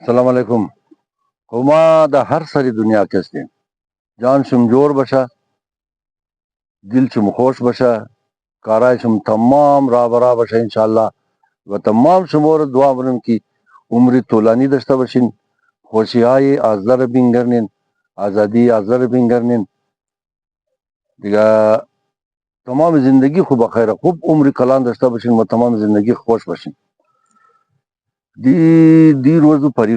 السلام علیکم. ما د هر سری دنیا کستی جان شم جور بشه، دل شم خوش بشه، کارای شم تمام را برا بشه انشاءالله و تمام شمور دعا برم کی عمری طولانی داشته باشین، خوشی های آزار بینگرنین، آزادی آزار بینگرنین دیگه، تمام زندگی خوب بخیر، خوب عمری کلان داشته باشین و تمام زندگی خوش باشین. دی روز و پری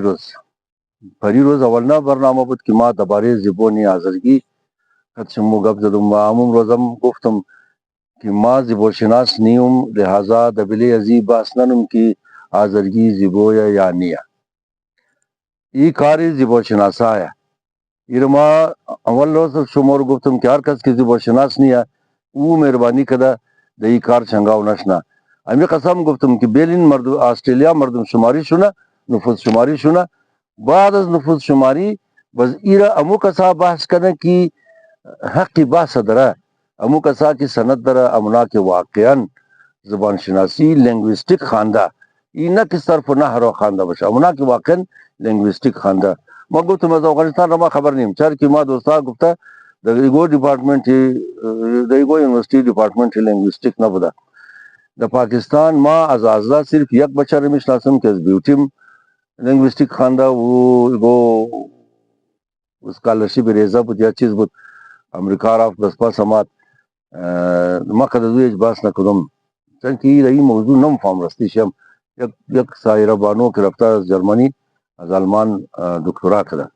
روز اولنا برنامه بود که ما درباره زبان آزرگی شما گپ زدم و همون روزم گفتم که ما زیباشناس نیم، لحاظا دبلی ازی باس ننم که آزرگی زیبویا یا نیا ای کاری زیباشناسا ہے. یہ ما اول روز شما رو گفتم که هر کس که زیباشناس نیا او مهربانی کده ده ای کار چنگاو نشنا. امی قسم گفتم که بیلین مردم استرالیا مردم شماری شونه، نفوس شماری شونه، بعد از نفوس شماری بس ایرا امو کسا بحث کنه که حقی بحث داره، امو کسا کی سند داره، امنا کے واقعا زبان شناسی لنگویسٹک خانده ای نه که صرف نه هر خانده باشه، امنا کے واقعا لنگویسٹک خانده. ما گفتم از افغانستان را ما خبر نیم چر که ما دوستا گفته در ایگو ڈپارٹمنٹ در ایگو یونیورسٹی ڈپارٹمنٹ لنگویسٹک نبوده در پاکستان. ما از ازدا صرف یک بچه رو میشناسم که از بیوتیم لنگویسٹک خانده و ایگو اسکالرشپ ریزه بود یا چیز بود امریکا رفت بس پس آمد. ما که دوی هیچ بحث نکردم چون که این موضوع نمیفهم رستیشم. یک سایره بانو که رفته از جرمنی از آلمان دکترا کرده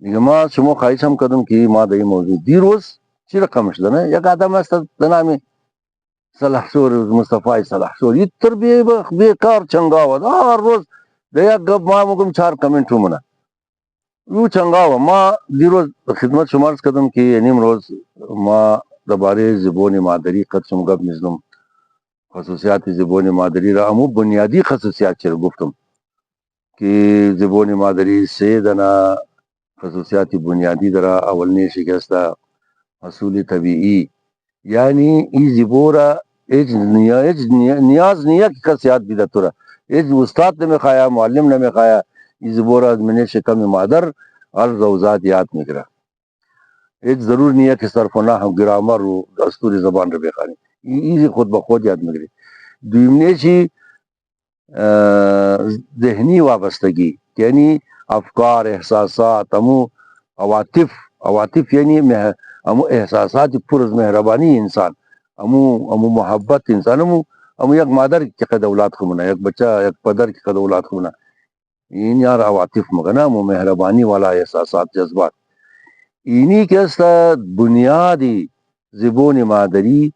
دیگه. ما شما خواهشم کردم که ما در این موضوع دیروز چی رقم شده نه یک آدم است به نام صلاحشور مصطفی صلاحشور این تربیه بیکار چنگاوه هر روز در یک گپ ما مگم 4 کامنت منه او چنگاوه. ما دیروز خدمت شما عرض کردم که نیم روز ما درباره زبان مادری قد شما گپ میزنم، خصوصیات زبان مادری را امو بنیادی خصوصیات چرا گفتم که زبان مادری سه دنا خصوصیات بنیادی داره. اولنی شکسته اصول طبیعی یعنی ای زبورا ایج نیاز نیا کی خصوصیات بیده تورا ایج استاد نمیخوایا معلم نمیخوایا ای زبورا از منی شکم مادر هر روزات یاد میگره. ایج ضرور نیا که صرف و نحو گرامر و دستور زبان رو بخوانی، ایزی خود بخود یاد میگیری. دویمنی چی ذہنی وابستگی یعنی افکار احساسات امو عواطف یعنی امو احساسات پر از مہربانی انسان امو محبت انسان امو یک مادر کی قد اولاد خمنا، یک بچہ یک پدر کی قد اولاد خمنا این یار عواطف مگنا امو مہربانی والا احساسات جذبات اینی کے بنیادی زبون مادری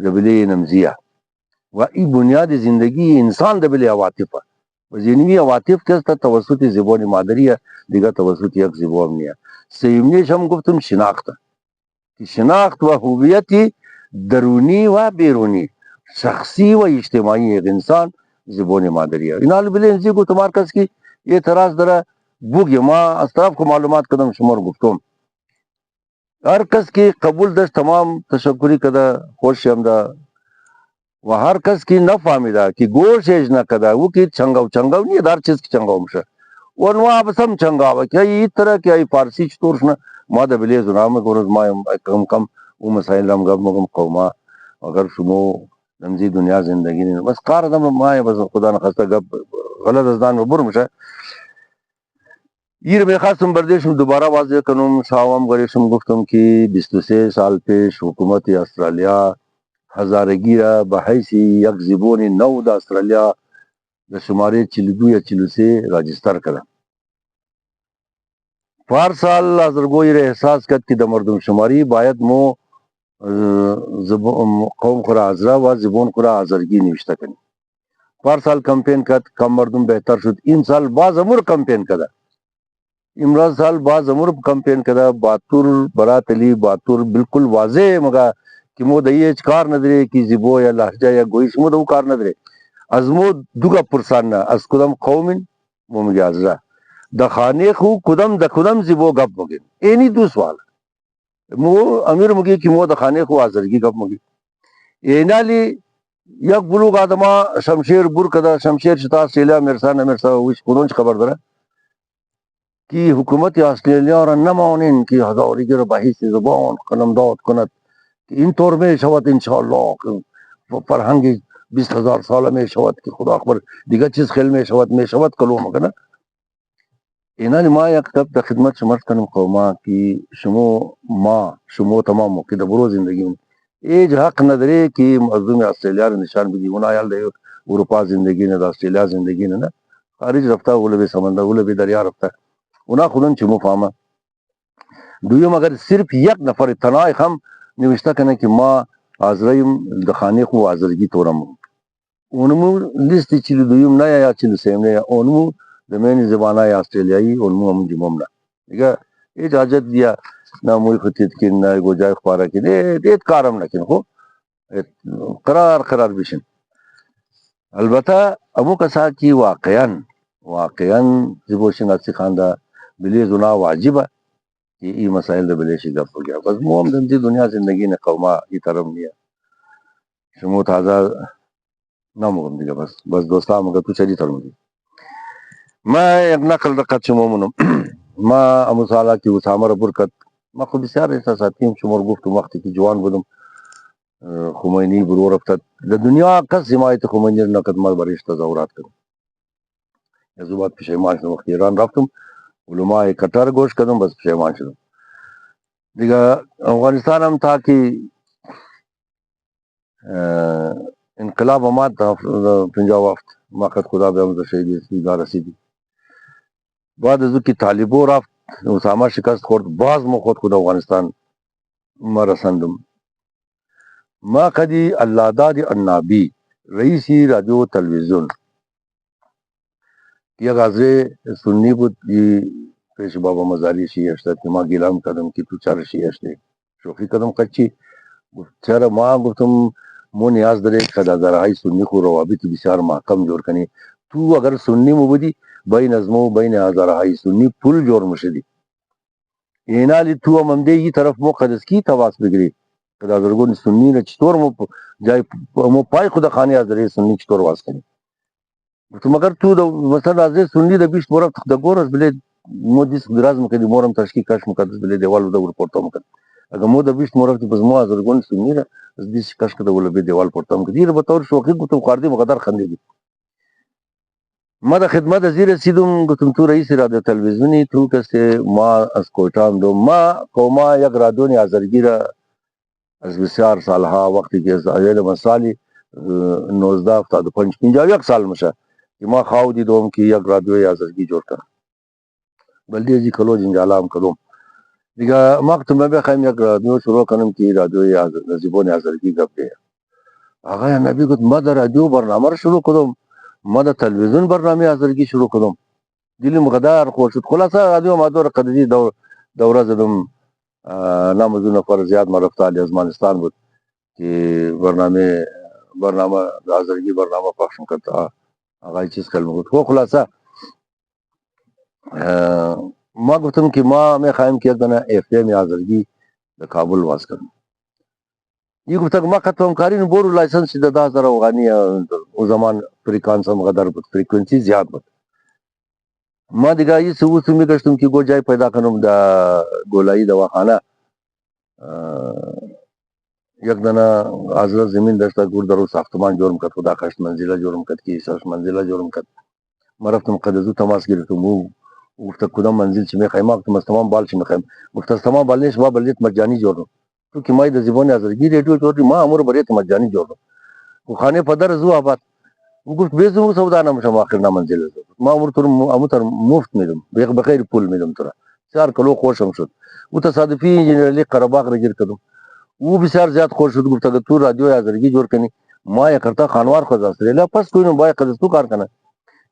زبلی نمزیہ و ای بنیاد زندگی انسان دبل عواطف و زینوی عواطف که توسط زبان مادری دیگه توسط یک زبان نیه. سیمنیش هم گفتم شناخت که شناخت و هویت درونی و بیرونی شخصی و اجتماعی یک انسان زبان مادری ہے. اینال بلی انسی کو تمہار کس کی اعتراض داره بوگی ما از طرف کو معلومات کدم شمار گفتم هر کس کی قبول داشت تمام تشکری کده خوش همده و هر کس کی نفهمیده که گوش ایج نکده او که چنگاو نیه در چیز که چنگاو میشه و نوع بسم چنگاوه که ای طرح که ای فارسی چطورش نه ما ده بلیز نامه کنید ما کم او مسائل هم گفت مگم قوما اگر شما نمزی دنیا زندگی نیم بس کار دم ما بس خدا نخسته گفت غلط از دان بر میشه. یہ میخواستم بردیشم دوباره واضح کنم شاوام گریشم گفتم که 23 سال پیش حکومت استرالیا هزارگی را به حیث یک زبان نو د استرالیا د شماره 42 یا 43 راجستر کرده. پار سال ازرگوی را احساس کرد که د مردم شماری باید مو قوم خورا ازرا و زبان خورا ازرگی نوشته کنیم. پار سال کمپین کرد کم مردم بهتر شد. این سال باز امور کمپین کرده، امراض سال باز امور کمپین کرده. باتور برات علی باتور بالکل واضح مگا کہ مو د یہ کار ندرے کہ زبو یا لہجہ یا گویش مو دو کار ندرے از مو دوگا پرسان از کدم قومن مو مگی ازرا د خانیخ ہو کدم د کدم زبو گپ مگی اینی دو سوال مو امیر مگی کہ مو د خانیخ ہو آزرگی گپ مگی اینالی یک بلوغ آدما شمشیر بور کده شمشیر شتا استرالیا مرسا وش کدومش خبر داره که حکومت استرالیا را نمانین که هزارگی را به حیث زبان قلمداد کند که اینطور می شود انشاءالله که فرهنگ 20,000 ساله می شود که خدا اکبر دیگه چیز خیل می شود کلوم کنه. اینا ما یک کتاب در خدمت شما کنم قوما که شما تمام که در برو زندگی ایج حق نداره که مظلوم استرالیا رو نشان بدی. اونا یال در اروپا زندگی نه، در استرالیا زندگی نه، خارج رفته ولی به سمندر ولی به دریا رفته. اونا خودن چه مفهمه. دویم اگر صرف یک نفر تنهای هم نوشته کنه که ما حاضریم د خانه خو حاضرگی تورم اونمو لیستی چیلی دویم نه یا چیلی سیم نه یا اونمو زمین زبانای استرالیایی اونمو هم جمعم نه دیگه اجازت دیا نه موی خطید کن نه گوجای خباره کن دیت کارم نکن خو قرار بشن. البته امو کسا کی واقعا زبوشناسی خانده بلیز اونا واجبه کہ یہ مسائل بلیشی گپ ہو گیا بس مو ہم دنتی دنیا زندگی نے قوما کی طرف نہیں ہے شمو تازہ نہ مگم دیگا بس دوستا مگر تو چلی طرف دی میں ایک نقل رکھت شمو منم ما امو سالا کی اسامر برکت ما خود بسیار ایسا ساتیم شمور گفت وقت کی جوان بدم خمینی برو رفتت دنیا کس حمایت خمینی نقد مال برش تظاہرات کرم یزوبات پشیمان شدم وقت ایران رفتم علماء کٹر گوش کردم بس پشیمان شدم دیگه افغانستان هم تا که انقلاب آمد در 57 ما قد خدا به امر شهید سیگار رسیدی بعد از او که طالبو رفت اسامه شکست خورد باز ما خود افغانستان ما رسندم ما قدی الله داد النابی رئیسی رادیو تلویزیون یک حضرت سنی بود پیش بابا مزاری شیعه اشتاد که ما گیلام کردم که تو چار شیعه اشتی شوخی کردم قچی چرا ما گفتم مو نیاز داره که درهای سنی خو روابط بسیار محکم جور کنی تو اگر سنی مو بدی بین ازمو بین هزارهای سنی پل جور مشدی اینالی تو هم ده ای طرف مو قدس کی تواس بگیری که درگون سنی نه چطور مو جای مو پای خدا خانی از داره سنی چطور واس کنی تو مگر تو مثلا از سنی ده بیش مورف د گورس بله مو دیس دراز مکدی مورم تشکی کاش مقدس بله دیوال د ور پورته مکد اگر مو د بیش مورف بز مو از درگون سنی نه از دیس کاش کده ول به دیوال پورته مکد دیر به طور شوخی گفتم قاردی مقدر خندیدی ما د خدمت زیر رسیدم گفتم تو رئیس رادیو تلویزیونی تو کسی ما از کویتام دو ما قوما یک رادیونی آزرگیره از بسیار سالها وقتی که از ایل مسالی 1975 51 سال میشه که ما خواو دیدم که یک رادیوی آزرگی جور کنم بلدی جی کلو جنجالام کلوم دیگه ما گفتم بخوایم یک رادیو شروع کنم که رادیوی زیبون آزرگی گپ ده آقای نبی گفت ما در رادیو برنامه رو شروع کردم ما در تلویزیون برنامه آزرگی شروع کردم دلی مقدار خوش شد خلاصه رادیو ما دور قدری دوره زدم نامزون نفر زیاد ما رفتالی ازمانستان بود که برنامه آزرگی برنامه پخش کرد آقای چیز کلمه بود خو خلاصه ما گفتم که ما میخوایم که یک دانه اف ام آزرگی در کابل واس کنم یہ گفتم که ما خطوام کاری نو بورو لایسنس ده 10,000 افغانی او زمان فریکانس هم قدر بود فریکونسی زیاد بود ما دیگه یه سوسو میگشتم که گو جای پیدا کنم در گولایی دواخانه یک دانه آزاد زمین داشته گور درو ساختمان جورم کرد خدا 8 منزله جورم کرد که 6 منزله جورم کرد ما رفتم قدزو تماس گرفتم او گفت کدام منزل چی میخوایم ما گفتم از تمام بال چی میخوایم گفت از تمام بال نیست ما بلیت مجانی جوړو تو که ما د زبان آزادگی ریډیو جوړ ما امر بلیت مجانی جوړو خو خانه پدر زو آباد گفت بیزو سودا نه مشم اخر نه منزل ما امر تر مفت میدم بغیر پول میدم ترا 4 کلو خوشم شد او تصادفی انجینری قرهباغ رجر کدم او بسیار زیاد خوش شد گفت اگر تو رادیو آزادگی جوړ کنی ما یا کرتا خانوار خو استرالیا پس کوئی نو بای قدس تو کار کنه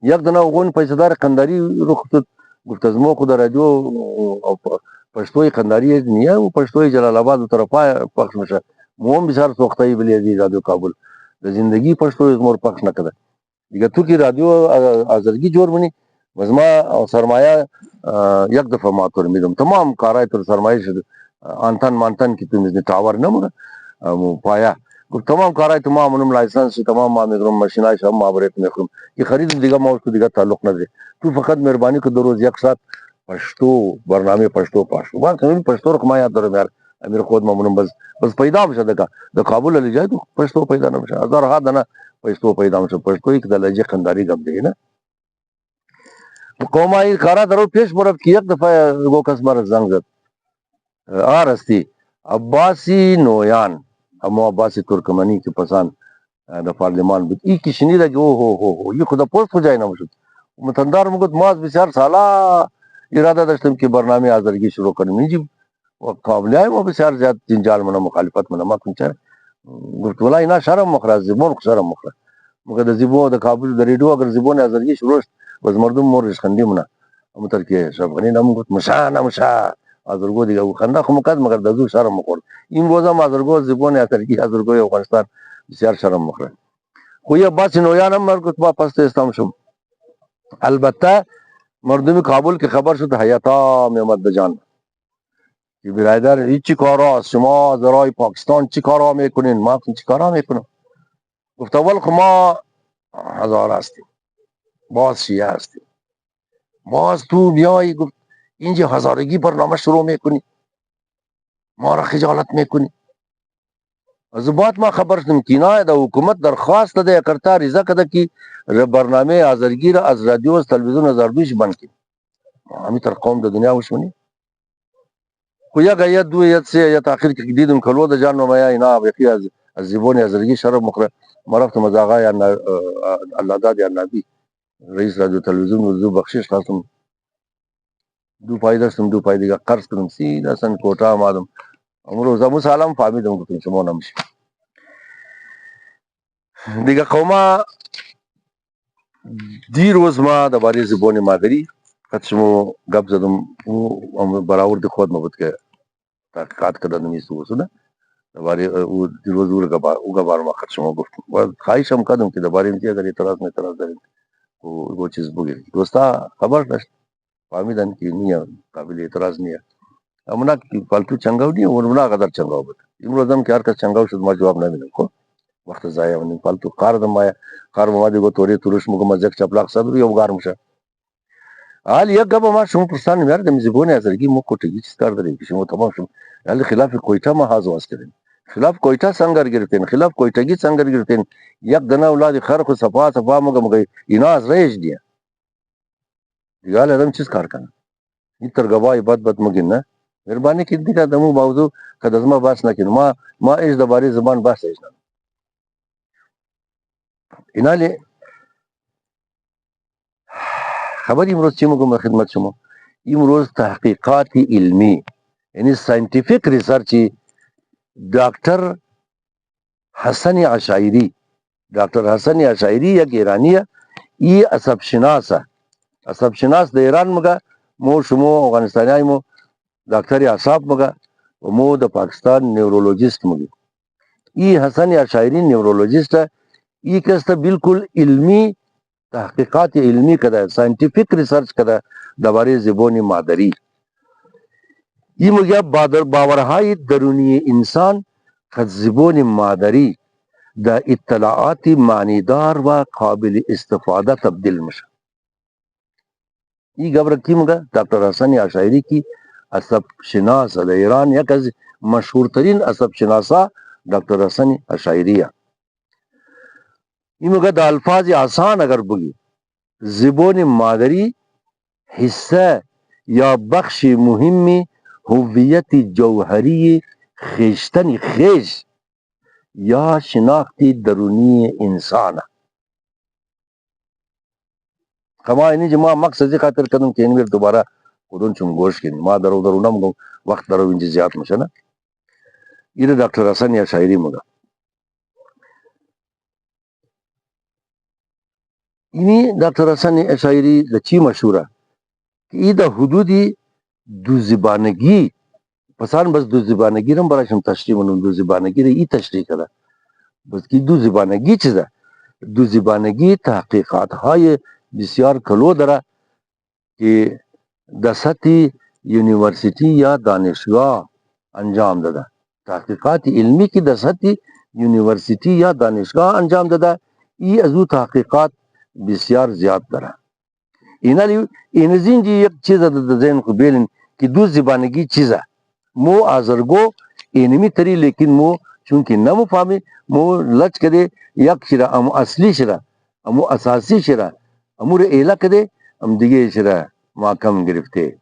یک دنا وګون پیسدار قنداری رخصت گفت از مو خود رادیو او پښتوي قنداری نه او پښتوي جلال آباد طرفه پخش مشه مو بسیار سوختای بلی دی رادیو کابل د زندگی پښتو مور پخش نه کړه دیگه تو کی رادیو آزادگی جوړ ونی وزما سرمایه یک دفعه ماتور میدم تمام کارای تر سرمایه شد آنتن مانتن کی تو مزنی تاور نه مو پایا تمام کارهای تمام لایسنس تمام ما میگرم ماشینای شما معبرت میکنم که خرید دیگه ما اس دیگه تعلق نداره تو فقط مهربانی که دو روز یک ساعت پشتو برنامه پشتو پاشو ما کنیم پشتو رو ما یاد دارم یار امیر خود مامونم بس پیدا بشه د کابل علی جای پشتو پیدا نمیشه هزار ها دنه پشتو پیدا میشه پشتو یک د لهجه خنداری گپ دی نه قومای کارا درو پیش برد که یک دفعه گو کس بر زنگ زد آرستی عباسی نویان اما عباسی ترکمنی که پسند در پارلمان بود ای که شنیده که اوه یه خدا پست کجای نمشد متندار میگفت ما از بسیار سالا اراده داشتیم که برنامه آزادگی شروع کنیم اینجی قابلیای ما بسیار زیاد جنجال منه مخالفت منه ما کنچه گفت ولی اینا شرم مخره زبون شرم مخره مگه د زیبو د کابل د ریډیو اگر زیبون آزادگی شروع شد باز مردم مورش خندی منه اما تر که شبغنی نام گفت مشا آزرگو دیگه خنده خو مکد مگر د زو شرم مخور این روزا آزرگو زیبون آزادگی آزرگو افغانستان بسیار شرم مخره خو یه باسی نویانم مرگوت با پست استام شم البته مردم کابل که خبر شد حیاتا محمد جان که برادر این چی کارا شما ذرای پاکستان چی کارا میکنین ما چی کارا میکنم گفت اول که ما هزار هستیم باز شیعه هستیم باز تو بیایی گفت اینجا هزارگی برنامه شروع میکنی ما را خجالت میکنی از بعد ما خبر شدم که اینا دا حکومت درخواست داده کرتا ریزه کده که برنامه آزادگی را از رادیو از تلویزیون آزادگیش بند کنی همین تر قوم د دنیا وشمنی خو یک ایت دو ایت سه ایت آخر که دیدم کلو د جان نمایا اینا بخی از زیبون آزادگی شرف مخره ما رفتم از آقای الله داد یا نبی رئیس رادیو تلویزیون وزو بخشش خواستم دو پای داشتم دو پای دیگه قرض کردم سیده سن کوټه آمدم امروز امو سلام فهمیدم گفتم شما نمیشه دیگه قوما دیروز ما درباره زبان مادری شما گپ زدم او برابر د خود مبود که تحقیقات کردن نیست وسونه درباره او دیروز او گبار ما شما گفتم و خواهشم کردم که درباره اینکه اگر اعتراض دارید او چیز بگیرید دوستا خبر داشت فهمیدن که نیه قابل اعتراض نیه امنا فالتو چنگاو نیه ورمنا قدر چنگاو بود امروز هم که هر کس چنگاو شد ما جواب نمیدم خب وقت ضایع ونیم فالتو کار دم ما کار ما دیگه توری تورش مگه مزک چپلاق صدر یو گار مشه حال یک گپ ما شما پرسان میار دم زبون ازرگی مو کوټی چیز کار درې که شما تمام شم حال خلاف کویټه ما حاضر واستین خلاف کویټه څنګه گرفتین خلاف کویټگی څنګه گرفتین یک دنا اولاد خرخ صفا مگه اینا از رئیس دی دیگه آدم چیز کار کنه این ترگوای بد مگین نه مهربانی کی دیگه دمو موضوع که از ما بحث نکن ما ایش درباره زبان بحث ایش نه اینا خبر امروز چی میگم خدمت شما امروز تحقیقات علمی یعنی ساینتیفیک ریسرچ دکتر حسن عشایری یک ایرانیه ای عصب شناس د ایران مگه مو شما افغانستانی مو دکتر اعصاب مگه و مو د پاکستان نیورولوژیست مگه ای حسن عشایری نیورولوژیست ای کسته بالکل علمی تحقیقات علمی کده ساینتیفیک ریسرچ کده درباره زبان مادری ای میگه باورهای درونی انسان که زبان مادری د اطلاعات معنیدار و قابل استفاده تبدیل میشه ای خبر کی میگه دکتر حسن عشایری کی عصب شناس د ایران یک از مشهورترین عصب شناسا دکتر حسن عشایری ای میگه د الفاظ آسان اگر بگی زبان مادری حصه یا بخش مهمی هویت جوهری خیشتن خیش یا شناخت درونی انسان کما اینی جما مقصدی خاطر کدم که اینویر دوباره خودون چون گوش کنی ما درو نمگم وقت درو اینجا زیاد میشه نه این دکتر حسن عشایری مگه اینی دکتر حسن عشایری د چی مشهوره که ای د حدودی دو زبانگی پسان بس دو زبانگی رم براشم تشریح منم دو زبانگی رو ای تشریح کرده بس که دو زبانگی چیزه دو زبانگی تحقیقات های بسیار کلو داره که در سطح یونیورسیتی یا دانشگاه انجام داده تحقیقات علمی که در سطح یونیورسیتی یا دانشگاه انجام داده، ای از او تحقیقات بسیار زیاد داره. این از اینجا یک چیز در ذهن خود بیلین که دو زبانگی چیزه. مو آزرگو اینمی تری لیکن مو چونکه نمو فهمی مو لچ کده یک شرا امو اصلی شرا امو اساسی شرا امو رو ایلا کده ام دیگه شرا محکم گرفته.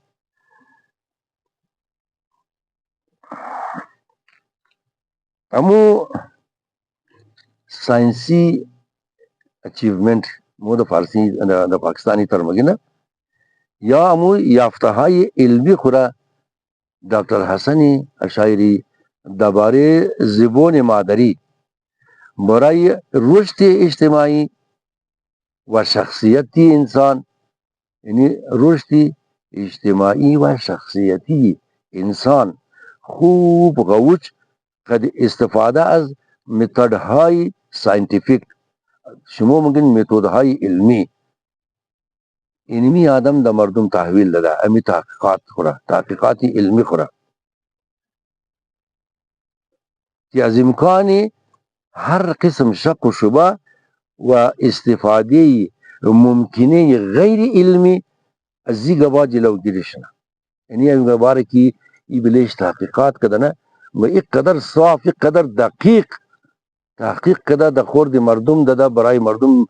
امو سائنسی اچیومنٹ مو د فارسی د پاکستانی ترمگی نه یا امو یافته های علمی خورا ڈاکٹر حسن اشاعری درباره زبان مادری برای رشد اجتماعی و شخصیتی انسان، یعنی رشد اجتماعی و شخصیتی انسان خوب غوچ قد استفاده از متدهای ساینتیفیک شما ممکن متدهای علمی آدم د مردم تحویل داده امی تحقیقاتی علمی خورا که از امکان هر قسم شک و شبه و استفاده ممکنه غیر علمی از زی گبا جلوگیری شنه. یعنی این گباره که ای بلیش تحقیقات کدنه و یک قدر صاف یک قدر دقیق تحقیق کده د خورد مردم داده برای مردم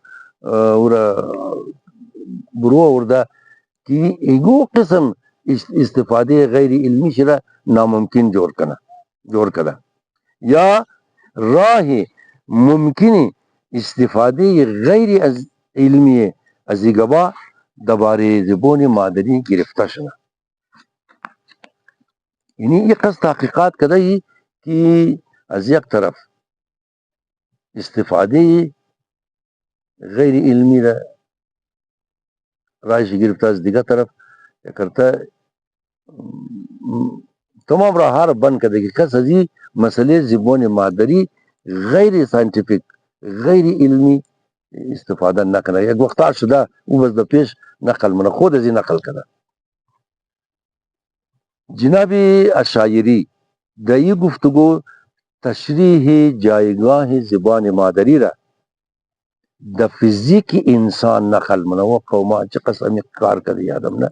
برو ورده که ایگو قسم استفاده غیر علمی شده ناممکن جور کده یا راه ممکنی استفاده غیر از علمی از گبا درباره زبان مادری گرفته شده. یعنی یک قصد تحقیقات کده که از یک طرف استفاده غیر علمی را رایش گرفته، از دیگر طرف کرتا تمام راه را بند کرده که کس از این مسئله زبان مادری غیر ساینتیفیک غیر علمی استفاده نکنه. یک وقت شده او بس در پیش نقل منه خود از این نقل کنه. جناب اشاعری در این گفتگو تشریح جایگاه زبان مادری را د فیزیک انسان نقل منه و قوما چه قسمی کار کرده یادم نه.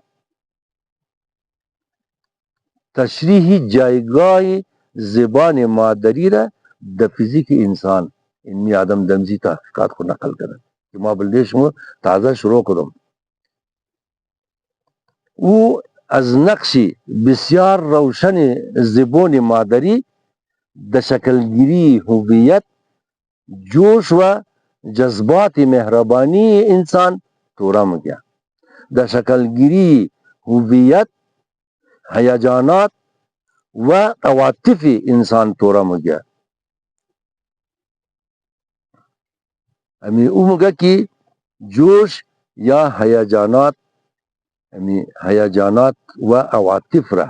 تشریح جایگاه زبان مادری را د فیزیک انسان این آدم دمزی تحقیقات کو نقل کرده که ما بلدیش مو تازه شروع کردم. او از نقشی بسیار روشن زبان مادری د شکلگیری هویت جوش و جذبات مهربانی انسان تورا مگیا. د شکلگیری هویت هیجانات و عواطف انسان تورا مگیا. امی او مگا کی جوش یا هیجانات و عواطف را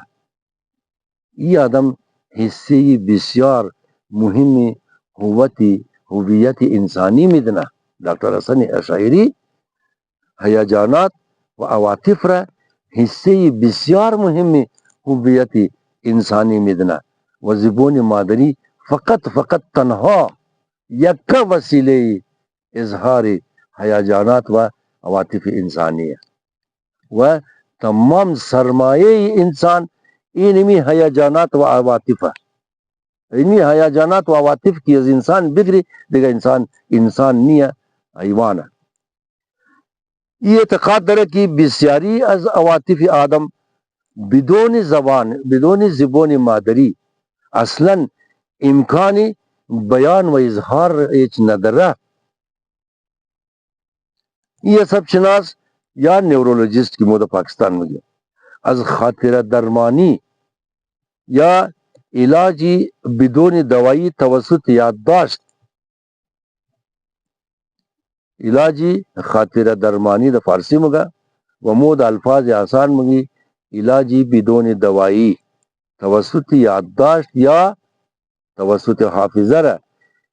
ای آدم حصے بسیار مهمی هویت انسانی میدنه. ڈاکٹر حسن اشاعری هیجانات و عواطف را حصے بسیار مهمی هویت انسانی میدنه و زبان مادری فقط تنها یک وسیله اظهار هیجانات و عواطف انسانی ہے و تمام سرمایه انسان اینمی هیجانات و عواطف ہے. اینمی هیجانات و عواطف کی از انسان بگری دیگه انسان نیه حیوانه. یہ اعتقاد داره که بسیاری از عواطف آدم بدون زبان مادری اصلا امکان بیان و اظهار ایچ نداره. یہ سب شناس یا نیورولوجسٹ کی مود پاکستان میں گیا از خاطرہ درمانی یا علاجی بدون دوائی توسط یادداشت علاجی خاطرہ درمانی دا فارسی مگا و مود الفاظ آسان مگی علاجی بدون دوائی توسط یادداشت یا توسط حافظہ را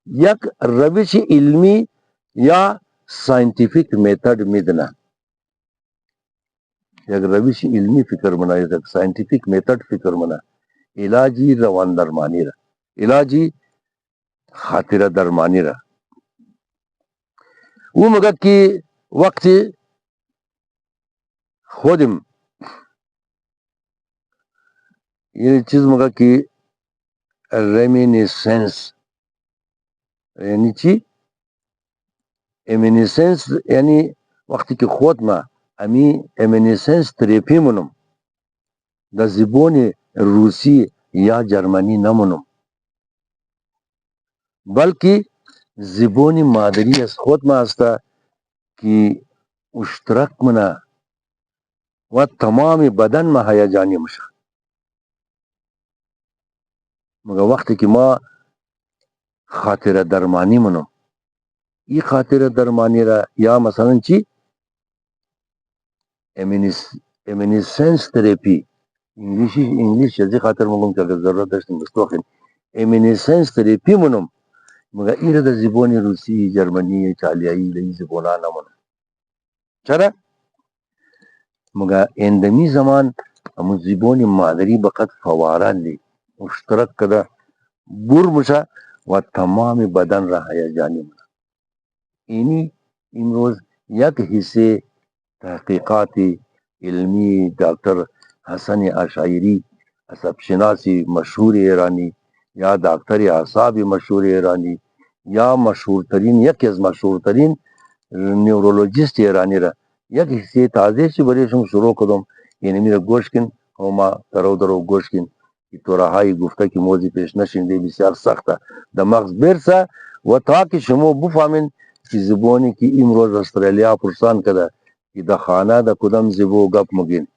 یک روش علمی یا سائنٹیفک میتھڈ میدنا. یک روش علمی فکر منا یک سائنٹیفک میتھڈ فکر منا علاجی روان درمانی را علاجی خاطرہ درمانی را او مگد کی وقت خودم یہ چیز مگا کی ریمینیسنس یعنی چی ایمینیسنس یعنی وقتی که خود ما امی ایمینیسنس تریپی منم دا زبان روسی یا جرمنی نمونم بلکه زبان مادری از خود ما هستا که اشترک منا و تمام بدن ما هیجانی مشه مگه وقتی که ما خاطر درمانی منم این خاطر درمانی را یا مثلا چی ایمینیسنس تریپی انگلیش چیزی خاطر مگم که اگر ضرورت داشتیم بستوخیم ایمینیسنس تریپی منم مگه این را در زبان روسی جرمنی ایتالیایی لی زبانا نمونم چرا؟ مگه اندمی زمان همون زبان مادری بقد فواران لی مشترک کده بور مشه و تمام بدن را هیجانی منه اینی امروز یک حصه تحقیقات علمی دکتر حسن اشعری عصب شناسی مشهور ایرانی یا دکتر اعصاب مشهور ایرانی یا مشهورترین یکی از مشهورترین نیورولوژیست ایرانی را یک حصه تازه چی بریشم شروع کردم یعنی میره گوش کن و ما درو گوش کن که تو رهایی گفته که موضوع پیش نشینده بسیار سخته در مغز برسه و تا که شما بفهمین که زبانی که امروز استرالیا پرسان کده که در خانه در کدام زبو گپ مگین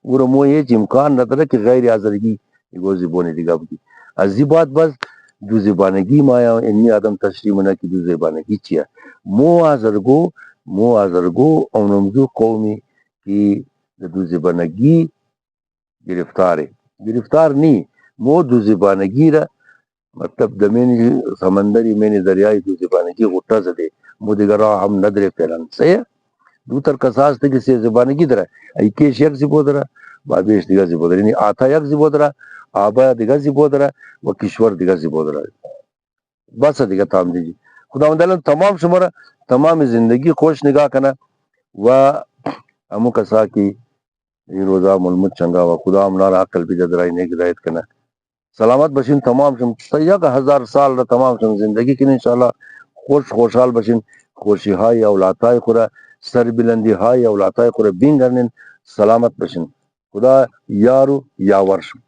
او را مو هیچ امکان نداره که غیر حاضرگی یگو زبانی دیگه بگی از این بات بس دو زبانگی مایا اینی آدم تشریح منه که دو زبانگی چیه مو حاضرگو اونمزو قومی که دو زبانگی گرفتار نی مو دو زبانگی را مطلب دمینی سمندری مینی دریای دو زبانگی غطا زده مو دیگر راه هم نداره فعلا صحیح دو تر کساس ته سی زبانگی دره ای کیش یک زبو دره بابیش دیگه زبو دره یعنی آتا یک زبو دره آبا دیگه زبو دره و کشور دیگه زبو دره بس دیگه تام دیجی خداوند تمام شما را تمام زندگی خوش نگاه کنه و امو کسا کی این روزا ملمت چنگا و خدا امنار عقل بھی جدرائی نیک ہدایت کنه سلامت بشین تمام شم یک 1000 سال را تمام شم زندگی کنه انشاءالله خوشحال بشین خوشی های اولادای خوره سر بلندی های اولادای خوره بین گرنین سلامت بشین خدا یارو یاور شم